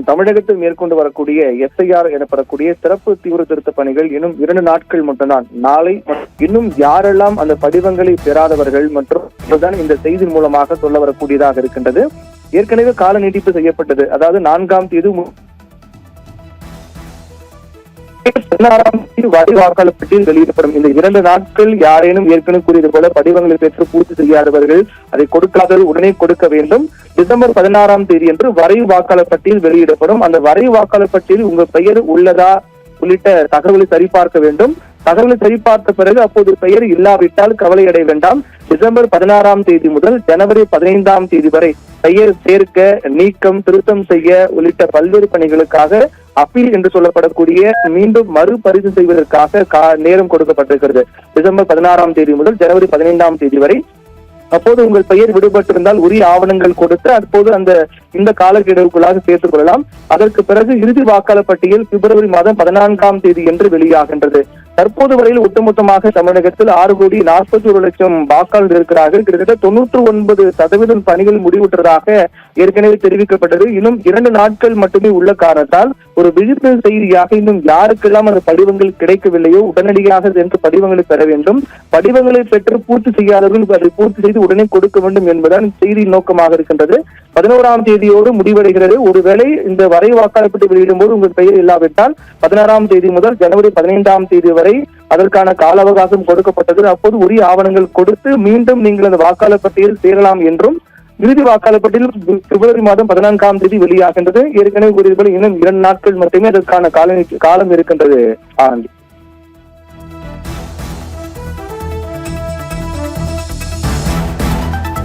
தமிழகத்தில் மேற்கொண்டு வரக்கூடிய SIR எனப்படக்கூடிய சிறப்பு தீவிர திருத்த பணிகள் இன்னும் 2 நாட்கள் மட்டும்தான். நாளை இன்னும் யாரெல்லாம் அந்த படிவங்களை பெறாதவர்கள் மற்றும் இந்த செய்தி மூலமாக சொல்ல வரக்கூடியதாக இருக்கின்றது. ஏற்கனவே கால நீட்டிப்பு செய்யப்பட்டது. அதாவது 4ஆம் தேதி 16ஆம் தேதி வரை வாக்காளர் பட்டியல் வெளியிடப்படும். இந்த 2 நாட்கள் யாரேனும் ஏற்கனவே கூறியது போல படிவங்களை பெற்று பூர்த்தி செய்யாதவர்கள் அதை கொடுக்காதவர்கள் உடனே கொடுக்க வேண்டும். டிசம்பர் 16ஆம் தேதி என்று வரைவு வாக்காளர் பட்டியல் வெளியிடப்படும். அந்த வரைவு வாக்காளர் பட்டியலில் உங்க பெயர் உள்ளதா உள்ளிட்ட தகவலை சரிபார்க்க வேண்டும். தகவலை சரிபார்த்த பிறகு அப்போது பெயர் இல்லாவிட்டால் கவலை அடைய வேண்டாம். டிசம்பர் 16ஆம் தேதி முதல் ஜனவரி 15ஆம் தேதி வரை பெயர் சேர்க்க, நீக்கம், திருத்தம் செய்ய உள்ளிட்ட பல்வேறு பணிகளுக்காக அப்பீல் என்று சொல்லப்படக்கூடிய மீண்டும் மறுபரிசீலனை செய்வதற்காக நேரம் கொடுக்கப்பட்டிருக்கிறது. டிசம்பர் 16ஆம் தேதி முதல் ஜனவரி 15ஆம் தேதி வரை. அப்போது உங்கள் பெயர் விடுபட்டிருந்தால் உரிய ஆவணங்கள் கொடுத்து அப்போது இந்த காலக்கெடுவுக்குள்ளாக சேர்த்துக் கொள்ளலாம். அதற்கு பிறகு இறுதி வாக்காளர் பட்டியல் பிப்ரவரி மாதம் 14ஆம் தேதி என்று வெளியாகின்றது. தற்போது வரையில் ஒட்டுமொத்தமாக தமிழகத்தில் 6,41,00,000 வாக்காளர்கள் இருக்கிறார்கள். கிட்டத்தட்ட 99% பணிகள் முடிவுற்றதாக ஏற்கனவே தெரிவிக்கப்பட்டது. இன்னும் 2 நாட்கள் மட்டுமே உள்ள காரணத்தால் ஒரு விழிப்புணர்வு செய்தியாக இன்னும் யாருக்கெல்லாம் அந்த படிவங்கள் கிடைக்கவில்லையோ உடனடியாக சென்று படிவங்களை பெற வேண்டும். படிவங்களை பெற்று பூர்த்தி செய்யாதவர்கள் அதை பூர்த்தி செய்து உடனே கொடுக்க வேண்டும் என்பதுதான் செய்தியின் நோக்கமாக இருக்கின்றது. 11ஆம் தேதியோடு முடிவடைகிறது. ஒருவேளை இந்த வரை வாக்காளர் பட்டியல் வெளியிடும் போது உங்கள் பெயர் இல்லாவிட்டால் 16ஆம் தேதி முதல் ஜனவரி 15ஆம் தேதி வரை அதற்கான கால அவகாசம் கொடுக்கப்பட்டது. அப்போது உரிய ஆவணங்கள் கொடுத்து மீண்டும் நீங்கள் அந்த வாக்காளர் பட்டியல் சேரலாம் என்றும், இறுதி வாக்காளர் பட்டியல் பிப்ரவரி மாதம் 14ஆம் தேதி வெளியாகின்றது. ஏற்கனவே கூறியது போல இன்னும் 2 நாட்கள் மட்டுமே அதற்கான காலம் இருக்கின்றது. ஆனந்தி.